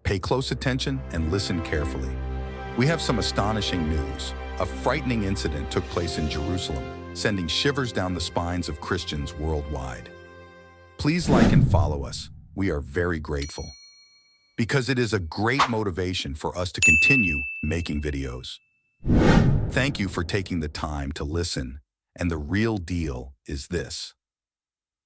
Pay close attention and listen carefully. We have some astonishing news. A frightening incident took place in Jerusalem, sending shivers down the spines of Christians worldwide. Please like and follow us. We are very grateful, because it is a great motivation for us to continue making videos. Thank you for taking the time to listen, and the real deal is this.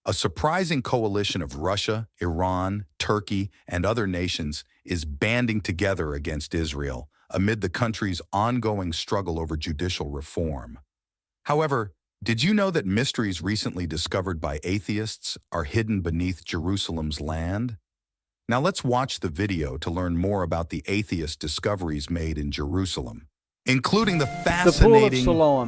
A surprising coalition of Russia, Iran, Turkey, and other nations is banding together against Israel amid the country's ongoing struggle over judicial reform. However, did you know that mysteries recently discovered by atheists are hidden beneath Jerusalem's land? Now let's watch the video to learn more about the atheist discoveries made in Jerusalem, including the fascinating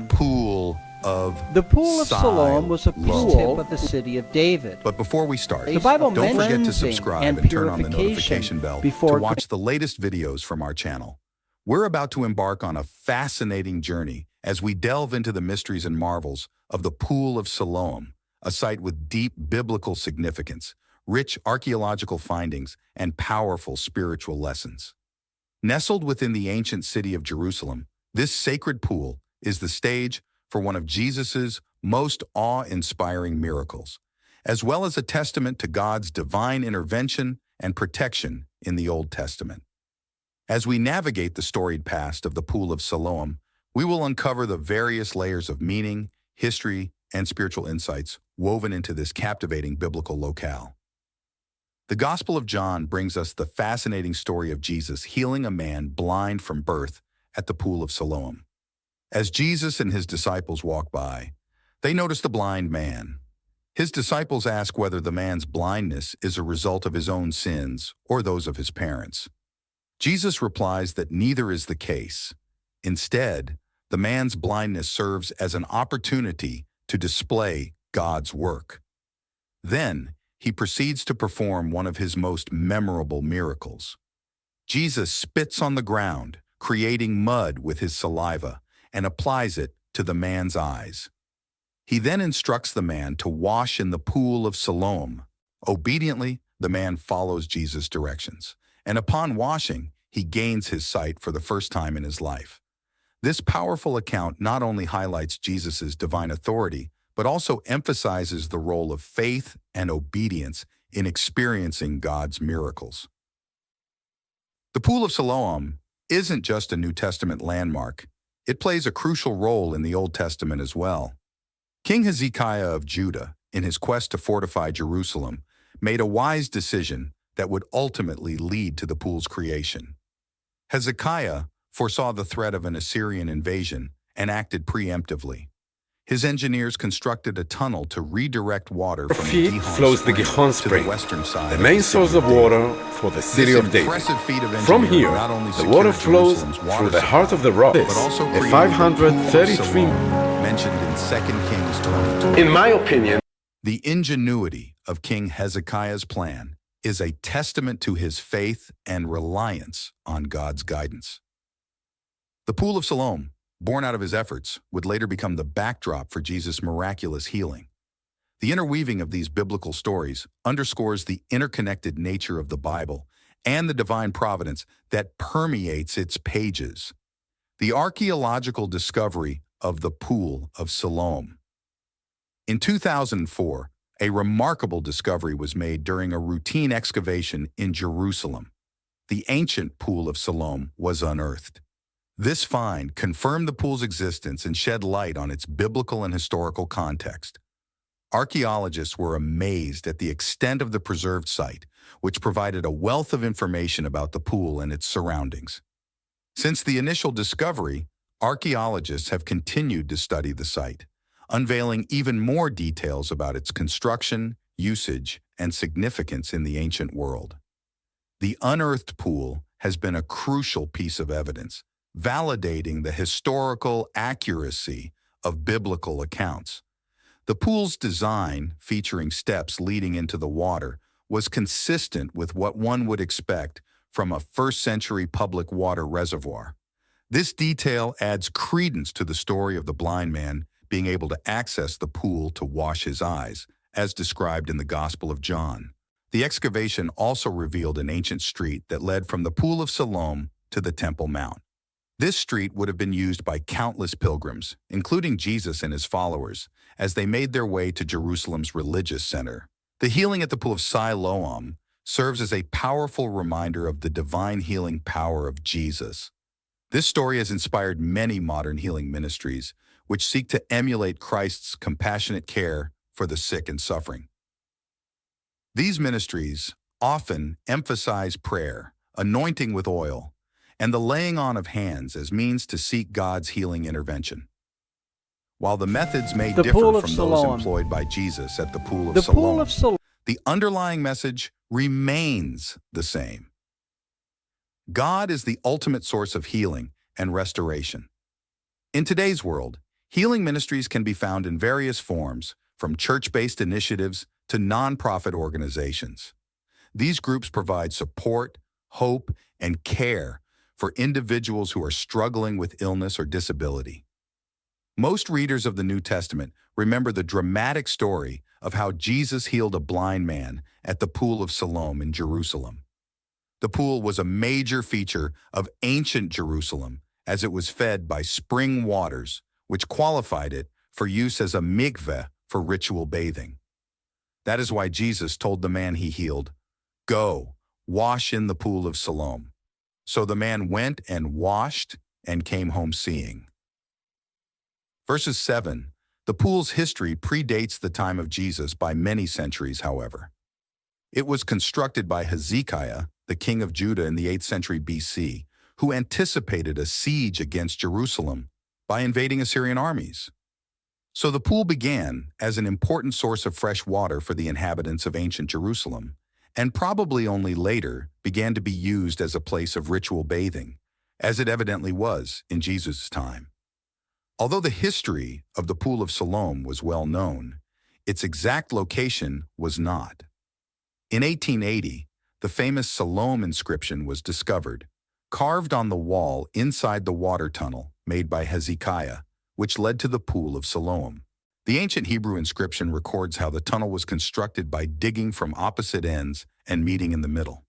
Pool of The Pool of Siloam was a tip of the city of David. But before we start, The Bible don't forget to mentions subscribe and turn on the notification bell to watch the latest videos from our channel. We're about to embark on a fascinating journey as we delve into the mysteries and marvels of the Pool of Siloam, a site with deep biblical significance, rich archaeological findings, and powerful spiritual lessons. Nestled within the ancient city of Jerusalem, this sacred pool is the stage for one of Jesus's most awe-inspiring miracles, as well as a testament to God's divine intervention and protection in the Old Testament. As we navigate the storied past of the Pool of Siloam, we will uncover the various layers of meaning, history, and spiritual insights woven into this captivating biblical locale. The Gospel of John brings us the fascinating story of Jesus healing a man blind from birth at the Pool of Siloam. As Jesus and his disciples walk by, they notice the blind man. His disciples ask whether the man's blindness is a result of his own sins or those of his parents. Jesus replies that neither is the case. Instead, the man's blindness serves as an opportunity to display God's work. Then, he proceeds to perform one of his most memorable miracles. Jesus spits on the ground, creating mud with his saliva, and applies it to the man's eyes. He then instructs the man to wash in the Pool of Siloam. Obediently, the man follows Jesus' directions, and upon washing, he gains his sight for the first time in his life. This powerful account not only highlights Jesus' divine authority, but also emphasizes the role of faith and obedience in experiencing God's miracles. The Pool of Siloam isn't just a New Testament landmark. It plays a crucial role in the Old Testament as well. King Hezekiah of Judah, in his quest to fortify Jerusalem, made a wise decision that would ultimately lead to the pool's creation. Hezekiah foresaw the threat of an Assyrian invasion and acted preemptively. His engineers constructed a tunnel to redirect water from the Gihon flows the Gihon to Spring, the western side, the main source of water for the city of David. From here, the water flows through the heart of the rock. But also a 533 mentioned in 2 Kings 22. In my opinion, the ingenuity of King Hezekiah's plan is a testament to his faith and reliance on God's guidance. The Pool of Siloam, born out of his efforts, would later become the backdrop for Jesus' miraculous healing. The interweaving of these biblical stories underscores the interconnected nature of the Bible and the divine providence that permeates its pages. The archaeological discovery of the Pool of Siloam. In 2004, a remarkable discovery was made during a routine excavation in Jerusalem. The ancient Pool of Siloam was unearthed. This find confirmed the pool's existence and shed light on its biblical and historical context. Archaeologists were amazed at the extent of the preserved site, which provided a wealth of information about the pool and its surroundings. Since the initial discovery, archaeologists have continued to study the site, unveiling even more details about its construction, usage, and significance in the ancient world. The unearthed pool has been a crucial piece of evidence, validating the historical accuracy of biblical accounts. The pool's design, featuring steps leading into the water, was consistent with what one would expect from a first-century public water reservoir. This detail adds credence to the story of the blind man being able to access the pool to wash his eyes, as described in the Gospel of John. The excavation also revealed an ancient street that led from the Pool of Siloam to the Temple Mount. This street would have been used by countless pilgrims, including Jesus and his followers, as they made their way to Jerusalem's religious center. The healing at the Pool of Siloam serves as a powerful reminder of the divine healing power of Jesus. This story has inspired many modern healing ministries, which seek to emulate Christ's compassionate care for the sick and suffering. These ministries often emphasize prayer, anointing with oil, and the laying on of hands as means to seek God's healing intervention. While the methods may differ from those employed by Jesus at the Pool of Siloam, the underlying message remains the same. God is the ultimate source of healing and restoration. In today's world, healing ministries can be found in various forms, from church-based initiatives to nonprofit organizations. These groups provide support, hope, and care for individuals who are struggling with illness or disability. Most readers of the New Testament remember the dramatic story of how Jesus healed a blind man at the Pool of Siloam in Jerusalem. The pool was a major feature of ancient Jerusalem as it was fed by spring waters, which qualified it for use as a mikveh for ritual bathing. That is why Jesus told the man he healed, "Go, wash in the Pool of Siloam." So the man went and washed and came home seeing. Verses 7. The pool's history predates the time of Jesus by many centuries, however. It was constructed by Hezekiah, the king of Judah in the 8th century BC, who anticipated a siege against Jerusalem by invading Assyrian armies. So the pool began as an important source of fresh water for the inhabitants of ancient Jerusalem, and probably only later began to be used as a place of ritual bathing, as it evidently was in Jesus' time. Although the history of the Pool of Siloam was well known, its exact location was not. In 1880, the famous Siloam inscription was discovered, carved on the wall inside the water tunnel made by Hezekiah, which led to the Pool of Siloam. The ancient Hebrew inscription records how the tunnel was constructed by digging from opposite ends and meeting in the middle.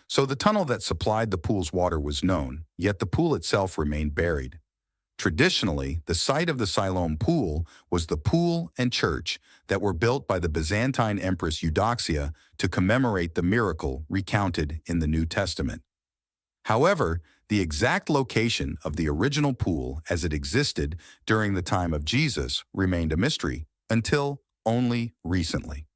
So the tunnel that supplied the pool's water was known, yet the pool itself remained buried. Traditionally, the site of the Siloam pool was the pool and church that were built by the Byzantine Empress Eudoxia to commemorate the miracle recounted in the New Testament. However, the exact location of the original pool as it existed during the time of Jesus remained a mystery until only recently.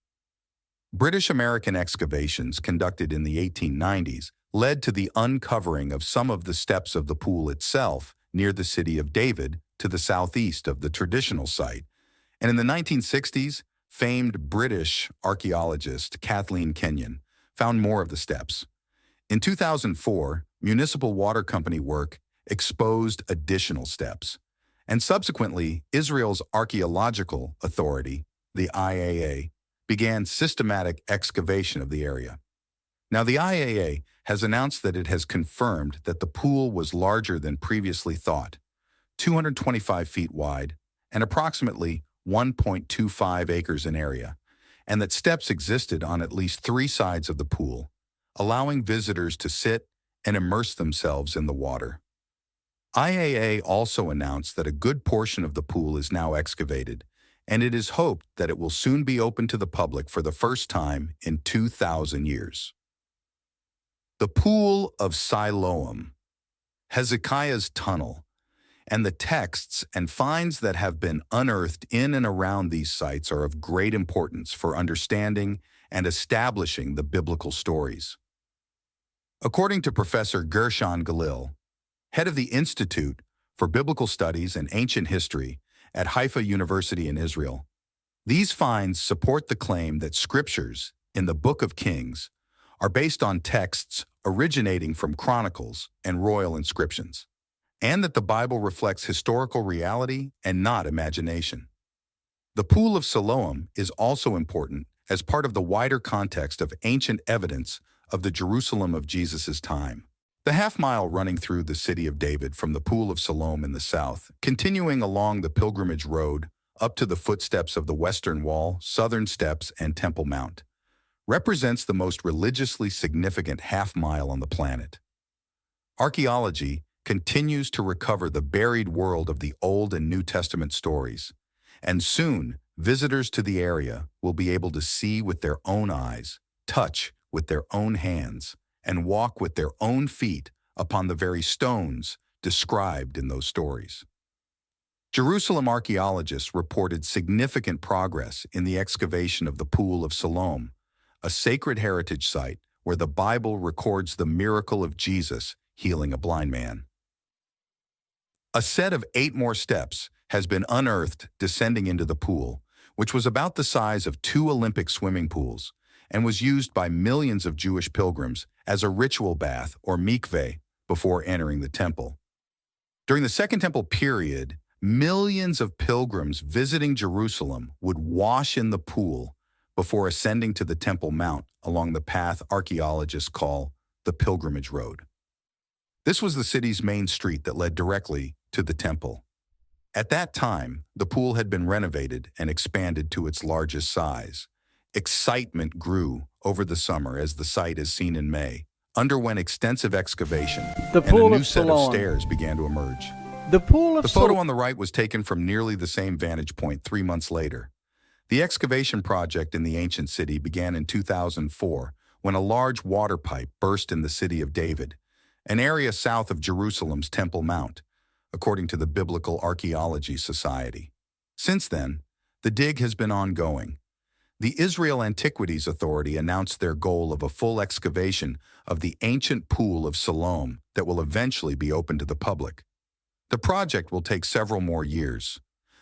British-American excavations conducted in the 1890s led to the uncovering of some of the steps of the pool itself near the city of David to the southeast of the traditional site. And in the 1960s, famed British archaeologist Kline found more of the steps. In 2004, municipal water company work exposed additional steps. And subsequently, Israel's Archaeological Authority, the IAA, began systematic excavation of the area. Now, the IAA has announced that it has confirmed that the pool was larger than previously thought, 225 feet wide and approximately 1.25 acres in area, and that steps existed on at least 3 sides of the pool, allowing visitors to sit and immerse themselves in the water. IAA also announced that a good portion of the pool is now excavated, and it is hoped that it will soon be open to the public for the first time in 2,000 years. The Pool of Siloam, Hezekiah's tunnel, and the texts and finds that have been unearthed in and around these sites are of great importance for understanding and establishing the biblical stories. According to Professor Gershon Galil, head of the Institute for Biblical Studies and Ancient History at Haifa University in Israel, these finds support the claim that scriptures in the Book of Kings are based on texts originating from chronicles and royal inscriptions, and that the Bible reflects historical reality and not imagination. The Pool of Siloam is also important as part of the wider context of ancient evidence of the Jerusalem of Jesus' time. The half-mile running through the city of David from the Pool of Siloam in the south, continuing along the pilgrimage road up to the footsteps of the Western Wall, Southern Steps, and Temple Mount, represents the most religiously significant half-mile on the planet. Archaeology continues to recover the buried world of the Old and New Testament stories, and soon visitors to the area will be able to see with their own eyes, touch with their own hands, and walk with their own feet upon the very stones described in those stories. Jerusalem archaeologists reported significant progress in the excavation of the Pool of Siloam, a sacred heritage site where the Bible records the miracle of Jesus healing a blind man. A set of 8 more steps has been unearthed descending into the pool, which was about the size of 2 Olympic swimming pools and was used by millions of Jewish pilgrims as a ritual bath or mikveh before entering the temple. During the Second Temple period, millions of pilgrims visiting Jerusalem would wash in the pool before ascending to the Temple Mount along the path archaeologists call the Pilgrimage Road. This was the city's main street that led directly to the temple. At that time, the pool had been renovated and expanded to its largest size. Excitement grew over the summer as the site, as seen in May, underwent extensive excavation, and a new set of stairs began to emerge. The photo on the right was taken from nearly the same vantage point 3 months later. The excavation project in the ancient city began in 2004 when a large water pipe burst in the city of David, an area south of Jerusalem's Temple Mount, according to the Biblical Archaeology Society. Since then, the dig has been ongoing. The Israel Antiquities Authority announced their goal of a full excavation of the ancient Pool of Siloam that will eventually be open to the public. The project will take several more years.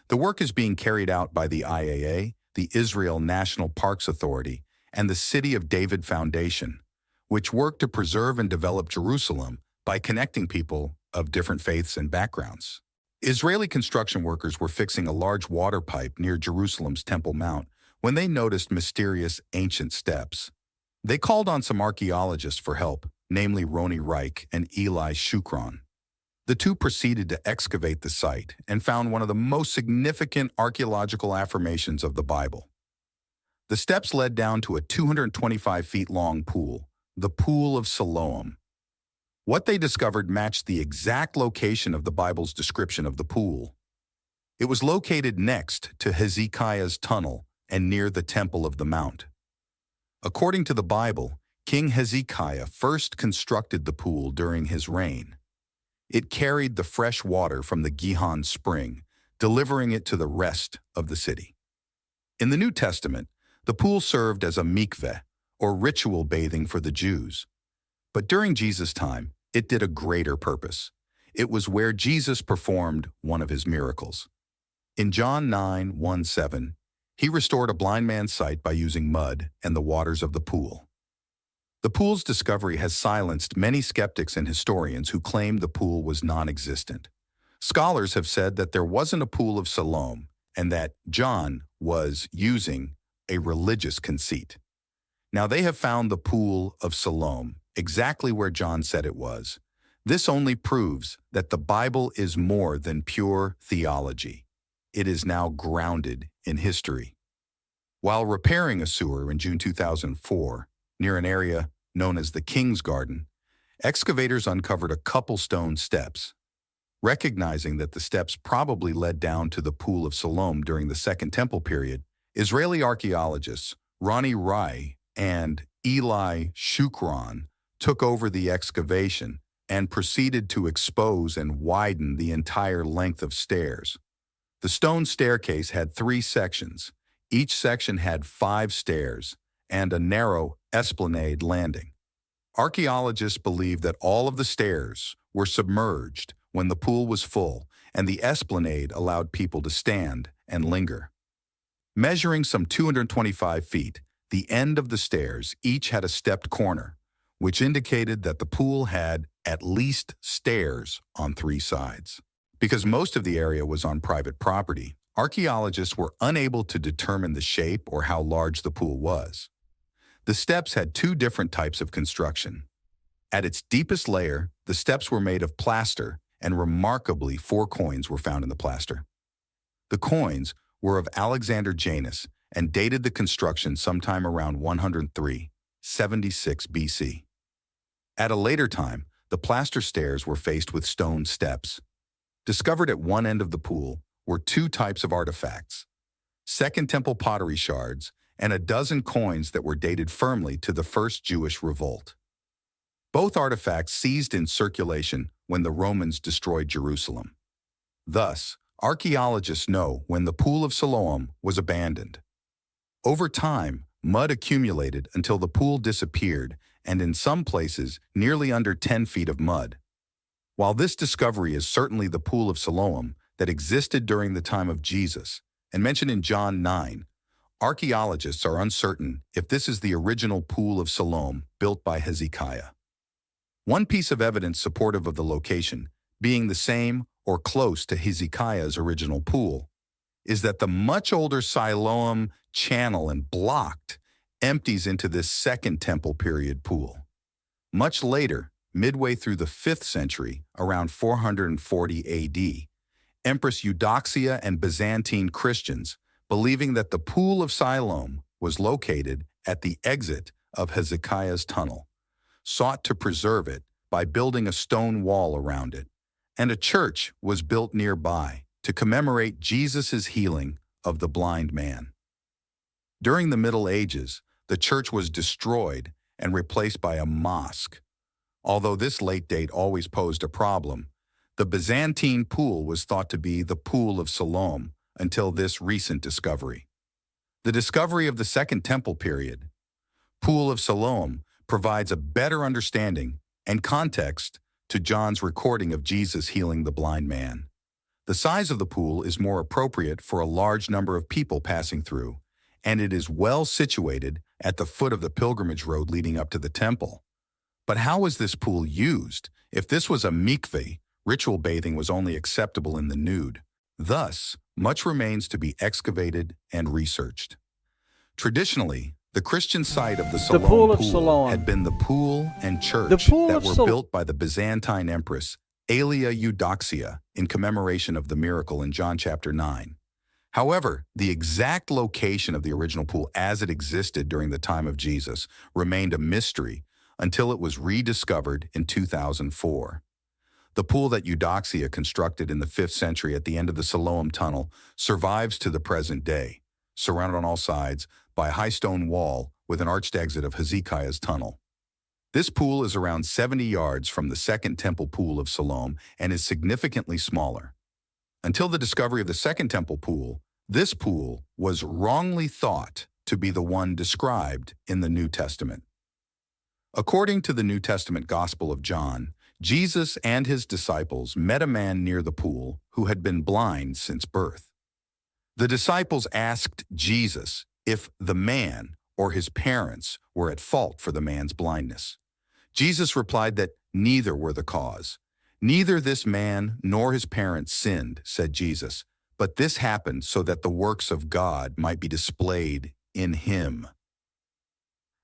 The work is being carried out by the IAA, the Israel National Parks Authority, and the City of David Foundation, which work to preserve and develop Jerusalem by connecting people of different faiths and backgrounds. Israeli construction workers were fixing a large water pipe near Jerusalem's Temple Mount when they noticed mysterious ancient steps. They called on some archaeologists for help, namely Roni Reich and Eli Shukron. The two proceeded to excavate the site and found one of the most significant archaeological affirmations of the Bible. The steps led down to a 225 feet long pool, the Pool of Siloam. What they discovered matched the exact location of the Bible's description of the pool. It was located next to Hezekiah's tunnel and near the Temple of the Mount. According to the Bible, King Hezekiah first constructed the pool during his reign. It carried the fresh water from the Gihon spring, delivering it to the rest of the city. In the New Testament, the pool served as a mikveh, or ritual bathing for the Jews. But during Jesus' time, it did a greater purpose. It was where Jesus performed one of his miracles. In John 9:1-7, he restored a blind man's sight by using mud and the waters of the pool. The pool's discovery has silenced many skeptics and historians who claimed the pool was non-existent. Scholars have said that there wasn't a Pool of Siloam and that John was using a religious conceit. Now they have found the Pool of Siloam exactly where John said it was. This only proves that the Bible is more than pure theology. It is now grounded in history. While repairing a sewer in June 2004, near an area known as the King's Garden, excavators uncovered a couple stone steps. Recognizing that the steps probably led down to the Pool of Siloam during the Second Temple period, Israeli archaeologists Roni Reich and Eli Shukron took over the excavation and proceeded to expose and widen the entire length of stairs. The stone staircase had 3 sections. Each section had 5 stairs and a narrow esplanade landing. Archaeologists believe that all of the stairs were submerged when the pool was full, and the esplanade allowed people to stand and linger. Measuring some 225 feet, the end of the stairs each had a stepped corner, which indicated that the pool had at least stairs on 3 sides. Because most of the area was on private property, archaeologists were unable to determine the shape or how large the pool was. The steps had 2 different types of construction. At its deepest layer, the steps were made of plaster, and remarkably 4 coins were found in the plaster. The coins were of Alexander Janus and dated the construction sometime around 103-76 BC. At a later time, the plaster stairs were faced with stone steps. Discovered at one end of the pool were two types of artifacts: Second Temple pottery shards and a dozen coins that were dated firmly to the first Jewish revolt. Both artifacts ceased in circulation when the Romans destroyed Jerusalem. Thus, archaeologists know when the Pool of Siloam was abandoned. Over time, mud accumulated until the pool disappeared, and in some places, nearly under 10 feet of mud. While this discovery is certainly the Pool of Siloam that existed during the time of Jesus and mentioned in John 9, archaeologists are uncertain if this is the original Pool of Siloam built by Hezekiah. One piece of evidence supportive of the location, being the same or close to Hezekiah's original pool, is that the much older Siloam channel and blocked empties into this Second Temple period pool. Much later, midway through the 5th century, around 440 AD, Empress Eudoxia and Byzantine Christians, believing that the Pool of Siloam was located at the exit of Hezekiah's tunnel, sought to preserve it by building a stone wall around it, and a church was built nearby to commemorate Jesus' healing of the blind man. During the Middle Ages, the church was destroyed and replaced by a mosque. Although this late date always posed a problem, the Byzantine pool was thought to be the Pool of Siloam until this recent discovery. The discovery of the Second Temple period, Pool of Siloam, provides a better understanding and context to John's recording of Jesus healing the blind man. The size of the pool is more appropriate for a large number of people passing through, and it is well situated at the foot of the pilgrimage road leading up to the temple. But how was this pool used? If this was a mikveh, ritual bathing was only acceptable in the nude. Thus, much remains to be excavated and researched. Traditionally, the Christian site of the Siloam pool had been the pool and church that were built by the Byzantine Empress Aelia Eudoxia in commemoration of the miracle in John chapter 9. However, the exact location of the original pool as it existed during the time of Jesus remained a mystery until it was rediscovered in 2004. The pool that Eudoxia constructed in the 5th century at the end of the Siloam tunnel survives to the present day, surrounded on all sides by a high stone wall with an arched exit of Hezekiah's tunnel. This pool is around 70 yards from the Second Temple Pool of Siloam and is significantly smaller. Until the discovery of the Second Temple Pool, this pool was wrongly thought to be the one described in the New Testament. According to the New Testament Gospel of John, Jesus and his disciples met a man near the pool who had been blind since birth. The disciples asked Jesus if the man or his parents were at fault for the man's blindness. Jesus replied that neither were the cause. Neither this man nor his parents sinned, said Jesus, but this happened so that the works of God might be displayed in him.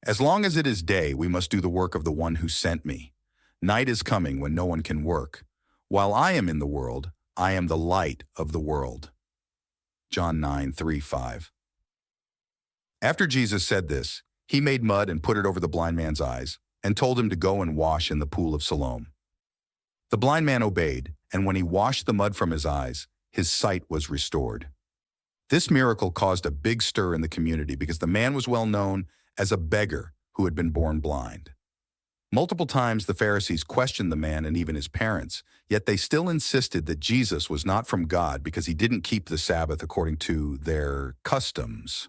As long as it is day, we must do the work of the one who sent me. Night is coming when no one can work. While I am in the world, I am the light of the world. John 9:3-5. After Jesus said this, he made mud and put it over the blind man's eyes and told him to go and wash in the Pool of Siloam. The blind man obeyed, and when he washed the mud from his eyes, his sight was restored. This miracle caused a big stir in the community because the man was well known as a beggar who had been born blind. Multiple times the Pharisees questioned the man and even his parents, yet they still insisted that Jesus was not from God because he didn't keep the Sabbath according to their customs.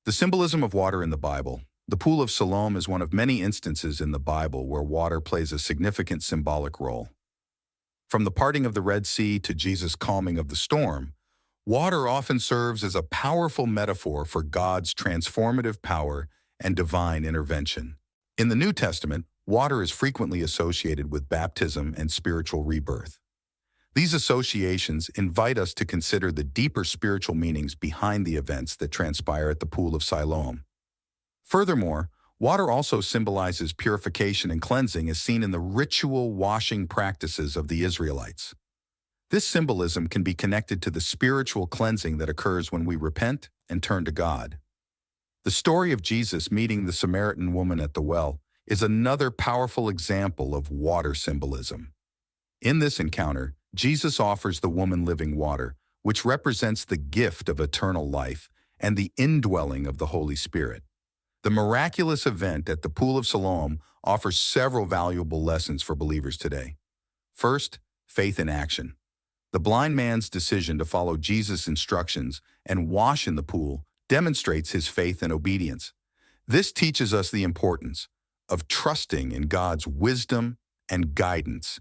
The symbolism of water in the Bible. The Pool of Siloam is one of many instances in the Bible where water plays a significant symbolic role. From the parting of the Red Sea to Jesus' calming of the storm, water often serves as a powerful metaphor for God's transformative power and divine intervention. In the New Testament, water is frequently associated with baptism and spiritual rebirth. These associations invite us to consider the deeper spiritual meanings behind the events that transpire at the Pool of Siloam. Furthermore, water also symbolizes purification and cleansing as seen in the ritual washing practices of the Israelites. This symbolism can be connected to the spiritual cleansing that occurs when we repent and turn to God. The story of Jesus meeting the Samaritan woman at the well is another powerful example of water symbolism. In this encounter, Jesus offers the woman living water, which represents the gift of eternal life and the indwelling of the Holy Spirit. The miraculous event at the Pool of Siloam offers several valuable lessons for believers today. First, faith in action. The blind man's decision to follow Jesus' instructions and wash in the pool demonstrates his faith and obedience. This teaches us the importance of trusting in God's wisdom and guidance,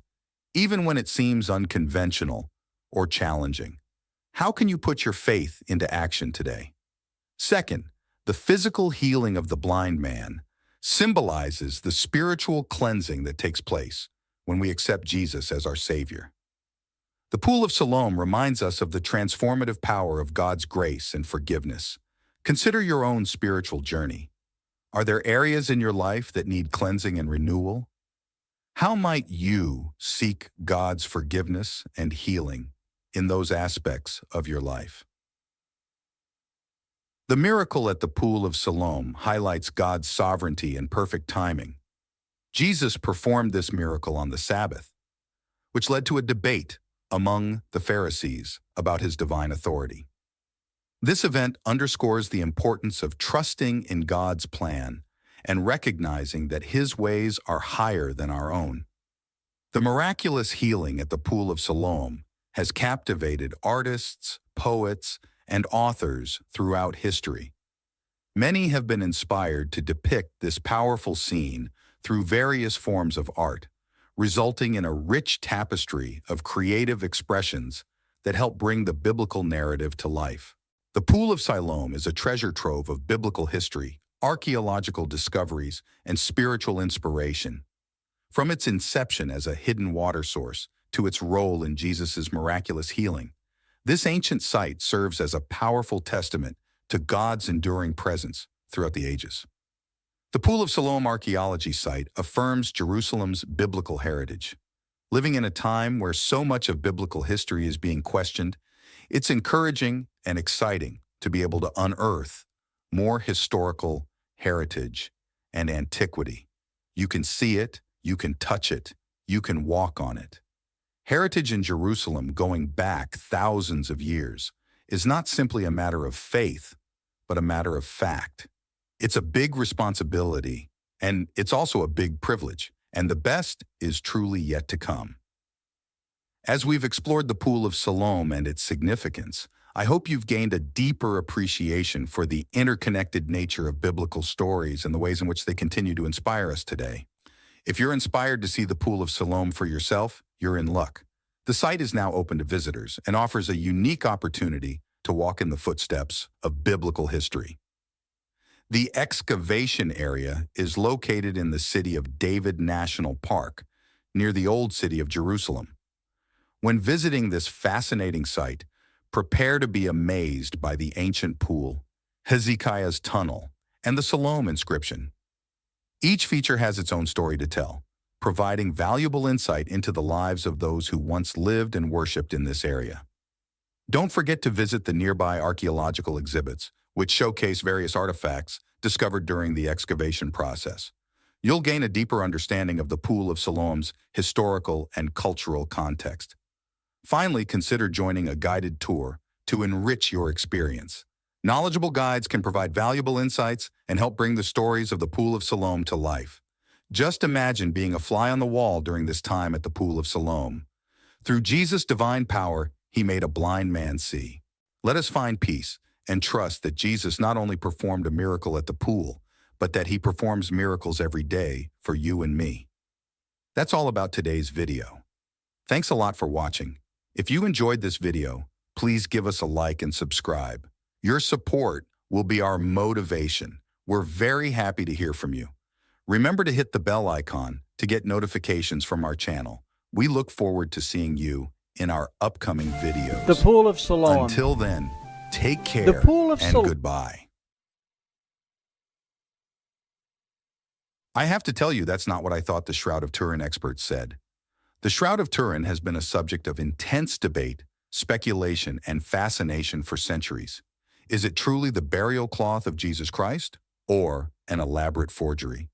even when it seems unconventional or challenging. How can you put your faith into action today? Second, the physical healing of the blind man symbolizes the spiritual cleansing that takes place when we accept Jesus as our Savior. The Pool of Siloam reminds us of the transformative power of God's grace and forgiveness. Consider your own spiritual journey. Are there areas in your life that need cleansing and renewal? How might you seek God's forgiveness and healing in those aspects of your life? The miracle at the Pool of Siloam highlights God's sovereignty and perfect timing. Jesus performed this miracle on the Sabbath, which led to a debate among the Pharisees about his divine authority. This event underscores the importance of trusting in God's plan and recognizing that his ways are higher than our own. The miraculous healing at the Pool of Siloam has captivated artists, poets, and authors throughout history. Many have been inspired to depict this powerful scene through various forms of art, resulting in a rich tapestry of creative expressions that help bring the biblical narrative to life. The Pool of Siloam is a treasure trove of biblical history, archaeological discoveries, and spiritual inspiration. From its inception as a hidden water source to its role in Jesus' miraculous healing, this ancient site serves as a powerful testament to God's enduring presence throughout the ages. The Pool of Siloam archaeology site affirms Jerusalem's biblical heritage. Living in a time where so much of biblical history is being questioned, it's encouraging and exciting to be able to unearth more historical heritage and antiquity. You can see it, you can touch it, you can walk on it. Heritage in Jerusalem going back thousands of years is not simply a matter of faith, but a matter of fact. It's a big responsibility, and it's also a big privilege, and the best is truly yet to come. As we've explored the Pool of Siloam and its significance, I hope you've gained a deeper appreciation for the interconnected nature of biblical stories and the ways in which they continue to inspire us today. If you're inspired to see the Pool of Siloam for yourself, you're in luck. The site is now open to visitors and offers a unique opportunity to walk in the footsteps of biblical history. The excavation area is located in the city of David National Park, near the old city of Jerusalem. When visiting this fascinating site, prepare to be amazed by the ancient pool, Hezekiah's tunnel, and the Siloam inscription. Each feature has its own story to tell, providing valuable insight into the lives of those who once lived and worshipped in this area. Don't forget to visit the nearby archaeological exhibits, which showcase various artifacts discovered during the excavation process. You'll gain a deeper understanding of the Pool of Siloam's historical and cultural context. Finally, consider joining a guided tour to enrich your experience. Knowledgeable guides can provide valuable insights and help bring the stories of the Pool of Siloam to life. Just imagine being a fly on the wall during this time at the Pool of Siloam. Through Jesus' divine power, he made a blind man see. Let us find peace and trust that Jesus not only performed a miracle at the pool, but that he performs miracles every day for you and me. That's all about today's video. Thanks a lot for watching. If you enjoyed this video, please give us a like and subscribe. Your support will be our motivation. We're very happy to hear from you. Remember to hit the bell icon to get notifications from our channel. We look forward to seeing you in our upcoming videos. The Pool of Siloam. Until then, take care The Pool of and goodbye. I have to tell you, that's not what I thought the Shroud of Turin experts said. The Shroud of Turin has been a subject of intense debate, speculation, and fascination for centuries. Is it truly the burial cloth of Jesus Christ, or an elaborate forgery?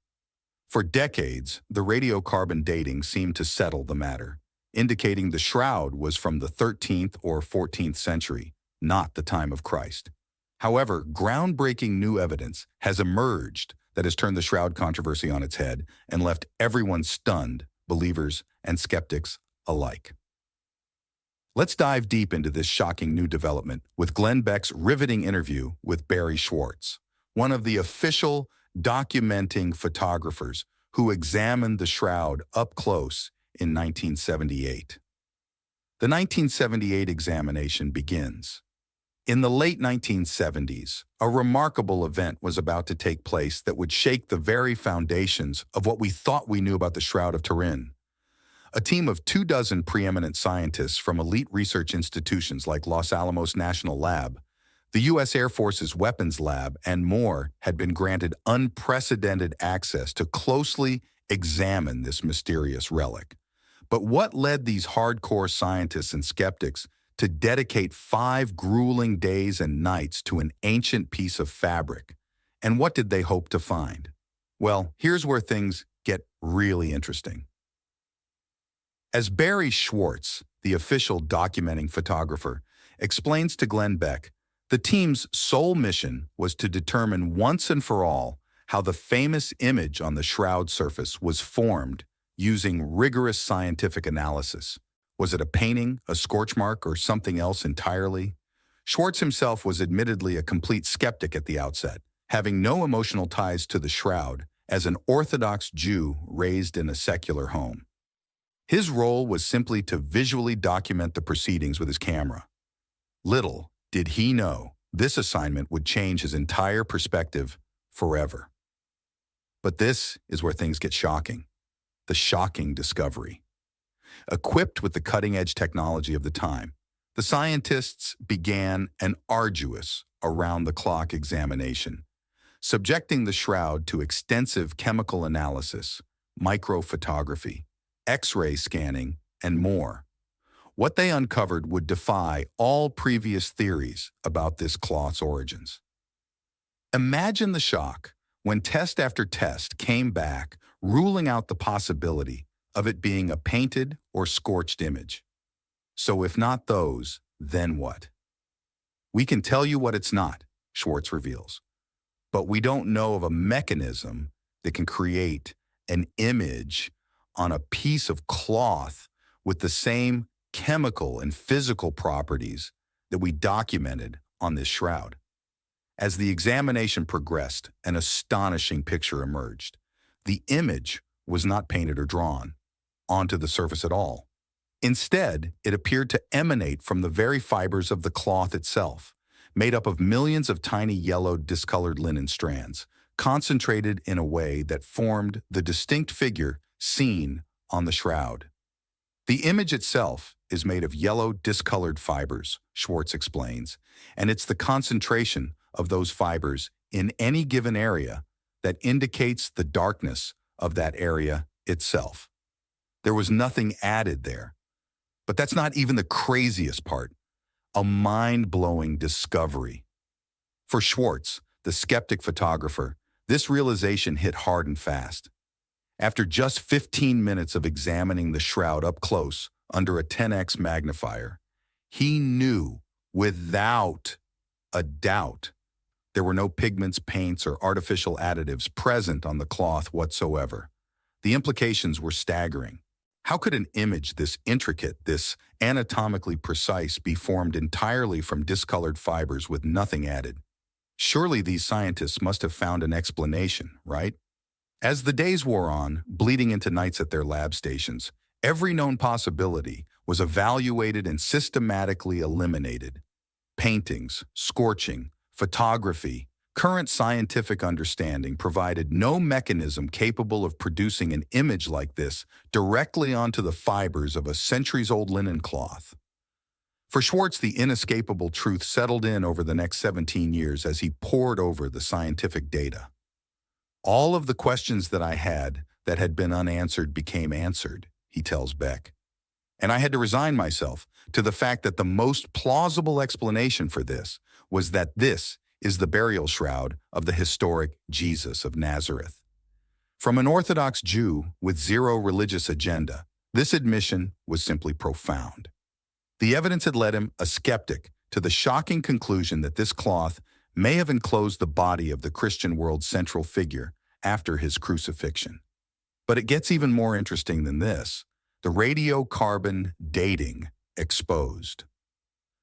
For decades, the radiocarbon dating seemed to settle the matter, indicating the shroud was from the 13th or 14th century, not the time of Christ. However, groundbreaking new evidence has emerged that has turned the shroud controversy on its head and left everyone stunned, believers and skeptics alike. Let's dive deep into this shocking new development with Glenn Beck's riveting interview with Barry Schwartz, one of the official documenting photographers who examined the shroud up close in 1978. The 1978 examination begins. In the late 1970s, a remarkable event was about to take place that would shake the very foundations of what we thought we knew about the Shroud of Turin. A team of 24 preeminent scientists from elite research institutions like Los Alamos National Lab, the U.S. Air Force's Weapons Lab, and more had been granted unprecedented access to closely examine this mysterious relic. But what led these hardcore scientists and skeptics to dedicate 5 grueling days and nights to an ancient piece of fabric? And what did they hope to find? Well, here's where things get really interesting. As Barry Schwartz, the official documenting photographer, explains to Glenn Beck, the team's sole mission was to determine once and for all how the famous image on the shroud surface was formed using rigorous scientific analysis. Was it a painting, a scorch mark, or something else entirely? Schwartz himself was admittedly a complete skeptic at the outset, having no emotional ties to the shroud as an Orthodox Jew raised in a secular home. His role was simply to visually document the proceedings with his camera. Little did he know this assignment would change his entire perspective forever. But this is where things get shocking. The shocking discovery. Equipped with the cutting-edge technology of the time, the scientists began an arduous, around-the-clock examination, subjecting the shroud to extensive chemical analysis, microphotography, X-ray scanning, and more. What they uncovered would defy all previous theories about this cloth's origins. Imagine the shock when test after test came back, ruling out the possibility of it being a painted or scorched image. So if not those, then what? We can tell you what it's not, Schwartz reveals, but we don't know of a mechanism that can create an image on a piece of cloth with the same chemical and physical properties that we documented on this shroud. As the examination progressed, an astonishing picture emerged. The image was not painted or drawn onto the surface at all. Instead, it appeared to emanate from the very fibers of the cloth itself, made up of millions of tiny yellow discolored linen strands, concentrated in a way that formed the distinct figure seen on the shroud. The image itself is made of yellow discolored fibers, Schwartz explains, and it's the concentration of those fibers in any given area that indicates the darkness of that area itself. There was nothing added there. But that's not even the craziest part, a mind-blowing discovery. For Schwartz, the skeptic photographer, this realization hit hard and fast. After just 15 minutes of examining the shroud up close under a 10x magnifier, he knew without a doubt there were no pigments, paints, or artificial additives present on the cloth whatsoever. The implications were staggering. How could an image this intricate, this anatomically precise, be formed entirely from discolored fibers with nothing added? Surely these scientists must have found an explanation, right? As the days wore on, bleeding into nights at their lab stations, every known possibility was evaluated and systematically eliminated. Paintings, scorching, photography, current scientific understanding provided no mechanism capable of producing an image like this directly onto the fibers of a centuries-old linen cloth. For Schwartz, the inescapable truth settled in over the next 17 years as he pored over the scientific data. All of the questions that I had that had been unanswered became answered, he tells Beck. And I had to resign myself to the fact that the most plausible explanation for this was that this is the burial shroud of the historic Jesus of Nazareth. From an Orthodox Jew with zero religious agenda, this admission was simply profound. The evidence had led him, a skeptic, to the shocking conclusion that this cloth may have enclosed the body of the Christian world's central figure after his crucifixion. But it gets even more interesting than this: the radiocarbon dating exposed.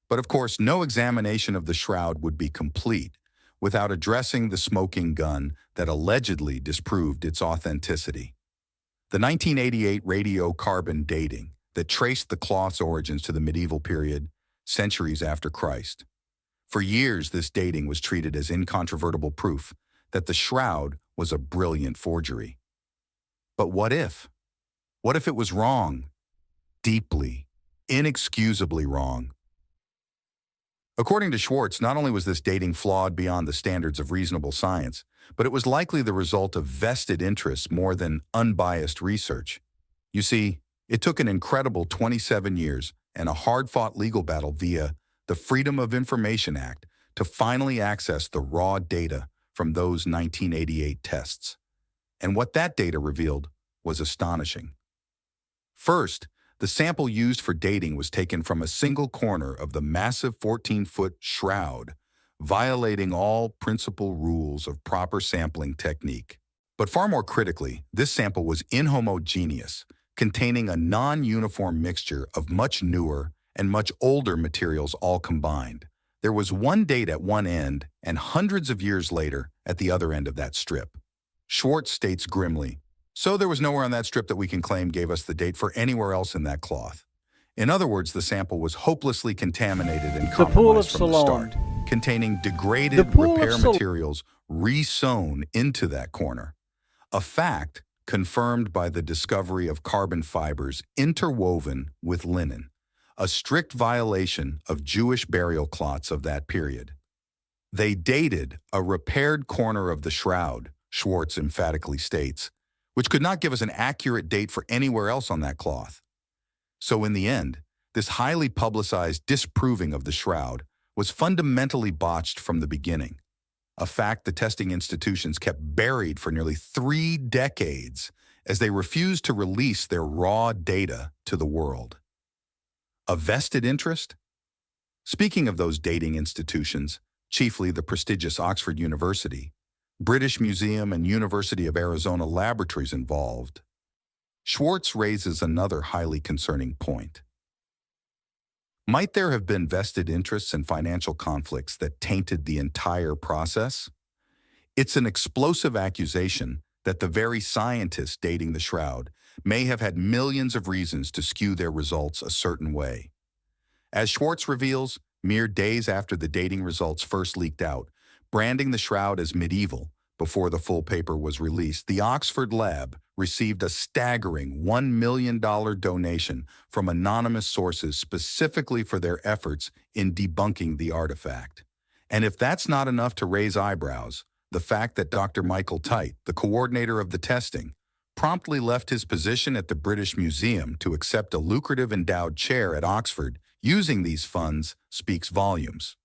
But of course, no examination of the shroud would be complete without addressing the smoking gun that allegedly disproved its authenticity. The 1988 radiocarbon dating that traced the cloth's origins to the medieval period, centuries after Christ. For years, this dating was treated as incontrovertible proof that the shroud was a brilliant forgery. But what if? What if it was wrong? Deeply, inexcusably wrong. According to Schwartz, not only was this dating flawed beyond the standards of reasonable science, but it was likely the result of vested interests more than unbiased research. You see, it took an incredible 27 years and a hard-fought legal battle via the Freedom of Information Act to finally access the raw data from those 1988 tests. And what that data revealed was astonishing. First, the sample used for dating was taken from a single corner of the massive 14-foot shroud, violating all principal rules of proper sampling technique. But far more critically, this sample was inhomogeneous, containing a non-uniform mixture of much newer and much older materials all combined. There was one date at one end and hundreds of years later at the other end of that strip. Schwartz states grimly, "So there was nowhere on that strip that we can claim gave us the date for anywhere else in that cloth." In other words, the sample was hopelessly contaminated and compromised from the start, containing degraded repair materials re-sewn into that corner. A fact confirmed by the discovery of carbon fibers interwoven with linen, a strict violation of Jewish burial cloths of that period. They dated a repaired corner of the shroud, Schwartz emphatically states, which could not give us an accurate date for anywhere else on that cloth. So in the end, this highly publicized disproving of the shroud was fundamentally botched from the beginning, a fact the testing institutions kept buried for nearly 3 decades as they refused to release their raw data to the world. A vested interest? Speaking of those dating institutions, chiefly the prestigious Oxford University, British Museum and University of Arizona laboratories involved, Schwartz raises another highly concerning point. Might there have been vested interests and financial conflicts that tainted the entire process? It's an explosive accusation that the very scientists dating the shroud may have had millions of reasons to skew their results a certain way. As Schwartz reveals, mere days after the dating results first leaked out, branding the shroud as medieval before the full paper was released, the Oxford lab received a staggering $1 million donation from anonymous sources specifically for their efforts in debunking the artifact. And if that's not enough to raise eyebrows, the fact that Dr. Michael Tite, the coordinator of the testing, promptly left his position at the British Museum to accept a lucrative endowed chair at Oxford using these funds speaks volumes.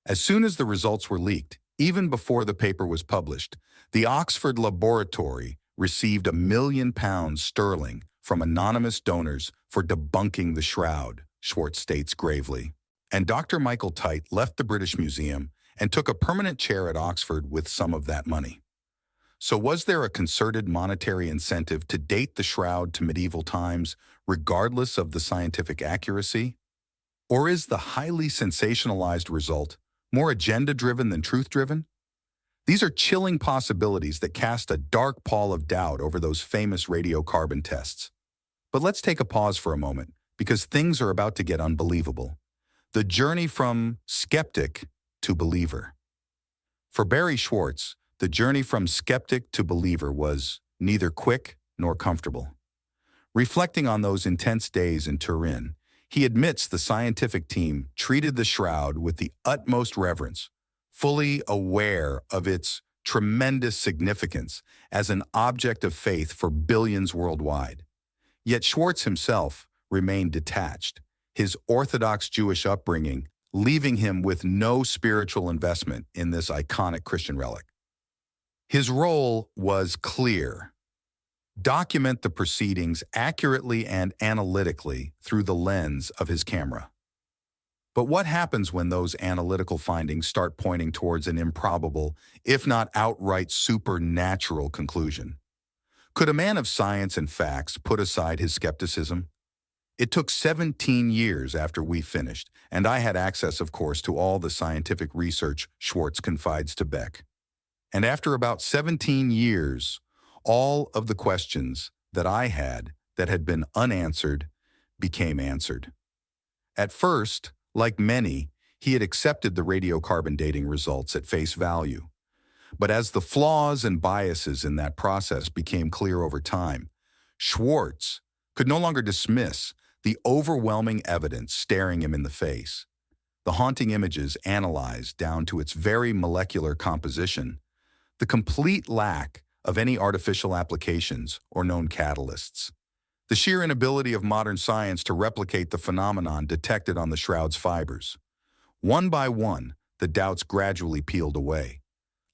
As soon as the results were leaked, even before the paper was published, the Oxford laboratory received £1 million from anonymous donors for debunking the shroud, Schwartz states gravely. And Dr. Michael Tite left the British Museum and took a permanent chair at Oxford with some of that money. So was there a concerted monetary incentive to date the shroud to medieval times, regardless of the scientific accuracy? Or is the highly sensationalized result more agenda-driven than truth-driven? These are chilling possibilities that cast a dark pall of doubt over those famous radiocarbon tests. But let's take a pause for a moment, because things are about to get unbelievable. The journey from skeptic to believer. For Barry Schwartz, the journey from skeptic to believer was neither quick nor comfortable. Reflecting on those intense days in Turin, he admits the scientific team treated the shroud with the utmost reverence, fully aware of its tremendous significance as an object of faith for billions worldwide. Yet Schwartz himself remained detached, his Orthodox Jewish upbringing leaving him with no spiritual investment in this iconic Christian relic. His role was clear: document the proceedings accurately and analytically through the lens of his camera. But what happens when those analytical findings start pointing towards an improbable, if not outright supernatural conclusion? Could a man of science and facts put aside his skepticism? It took 17 years after we finished, and I had access, of course, to all the scientific research Schwartz confides to Beck. And after about 17 years, all of the questions that I had that had been unanswered became answered. At first, like many, he had accepted the radiocarbon dating results at face value. But as the flaws and biases in that process became clear over time, Schwartz could no longer dismiss the overwhelming evidence staring him in the face. The haunting images analyzed down to its very molecular composition, the complete lack of any artificial applications or known catalysts, the sheer inability of modern science to replicate the phenomenon detected on the shroud's fibers. One by one, the doubts gradually peeled away,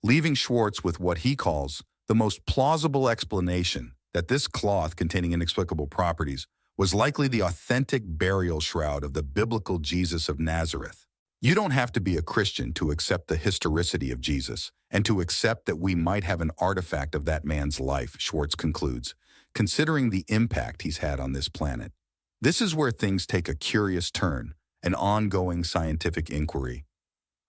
leaving Schwartz with what he calls the most plausible explanation that this cloth containing inexplicable properties was likely the authentic burial shroud of the biblical Jesus of Nazareth. You don't have to be a Christian to accept the historicity of Jesus and to accept that we might have an artifact of that man's life, Schwartz concludes, considering the impact he's had on this planet. This is where things take a curious turn, an ongoing scientific inquiry.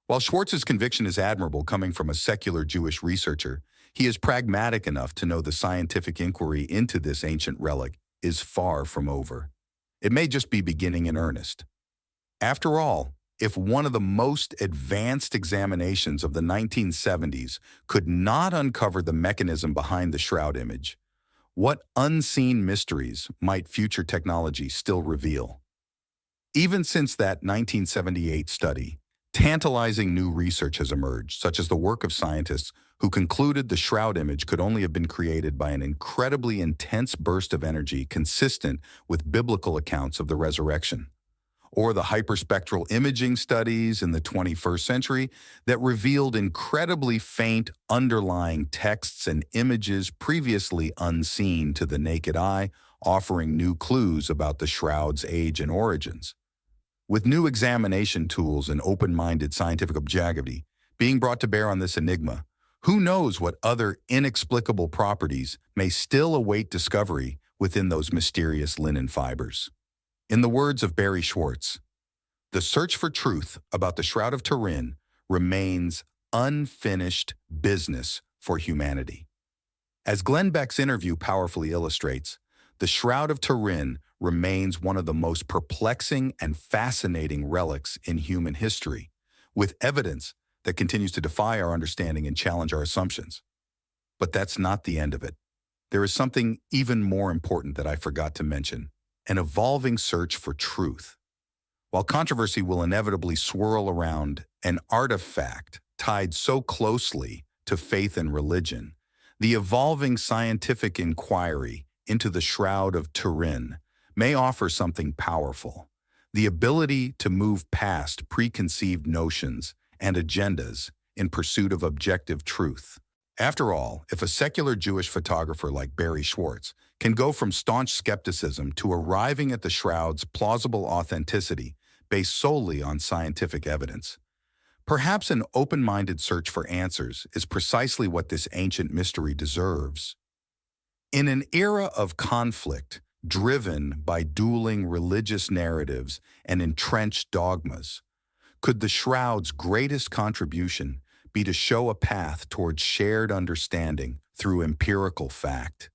While Schwartz's conviction is admirable coming from a secular Jewish researcher, he is pragmatic enough to know the scientific inquiry into this ancient relic is far from over. It may just be beginning in earnest. After all, if one of the most advanced examinations of the 1970s could not uncover the mechanism behind the shroud image, what unseen mysteries might future technology still reveal? Even since that 1978 study, tantalizing new research has emerged, such as the work of scientists who concluded the shroud image could only have been created by an incredibly intense burst of energy consistent with biblical accounts of the resurrection, or the hyperspectral imaging studies in the 21st century that revealed incredibly faint underlying texts and images previously unseen to the naked eye, offering new clues about the shroud's age and origins. With new examination tools and open-minded scientific objectivity being brought to bear on this enigma, who knows what other inexplicable properties may still await discovery within those mysterious linen fibers? In the words of Barry Schwartz, the search for truth about the Shroud of Turin remains unfinished business for humanity. As Glenn Beck's interview powerfully illustrates, the Shroud of Turin remains one of the most perplexing and fascinating relics in human history, with evidence that continues to defy our understanding and challenge our assumptions. But that's not the end of it. There is something even more important that I forgot to mention: an evolving search for truth. While controversy will inevitably swirl around an artifact tied so closely to faith and religion, the evolving scientific inquiry into the Shroud of Turin may offer something powerful: the ability to move past preconceived notions and agendas in pursuit of objective truth. After all, if a secular Jewish photographer like Barry Schwartz can go from staunch skepticism to arriving at the shroud's plausible authenticity based solely on scientific evidence, perhaps an open-minded search for answers is precisely what this ancient mystery deserves. In an era of conflict driven by dueling religious narratives and entrenched dogmas, could the shroud's greatest contribution be to show a path towards shared understanding through empirical fact?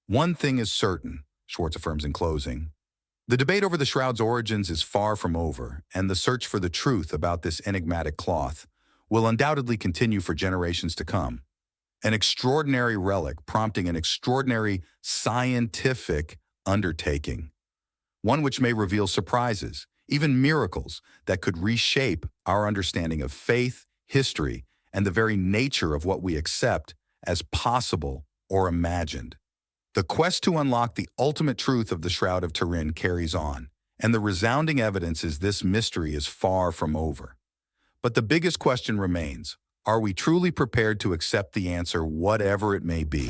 One thing is certain, Schwartz affirms in closing: the debate over the shroud's origins is far from over, and the search for the truth about this enigmatic cloth will undoubtedly continue for generations to come. An extraordinary relic prompting an extraordinary scientific undertaking, one which may reveal surprises, even miracles, that could reshape our understanding of faith, history, and the very nature of what we accept as possible or imagined. The quest to unlock the ultimate truth of the Shroud of Turin carries on, And the resounding evidence is this mystery is far from over. But the biggest question remains, are we truly prepared to accept the answer, whatever it may be?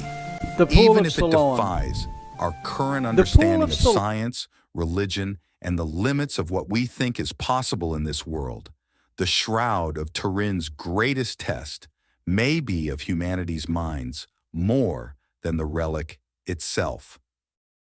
The Pool Even of if it Siloam. defies our current understanding of Siloam. science, religion, and the limits of what we think is possible in this world, the shroud of Turin's greatest test may be of humanity's minds more than the relic itself.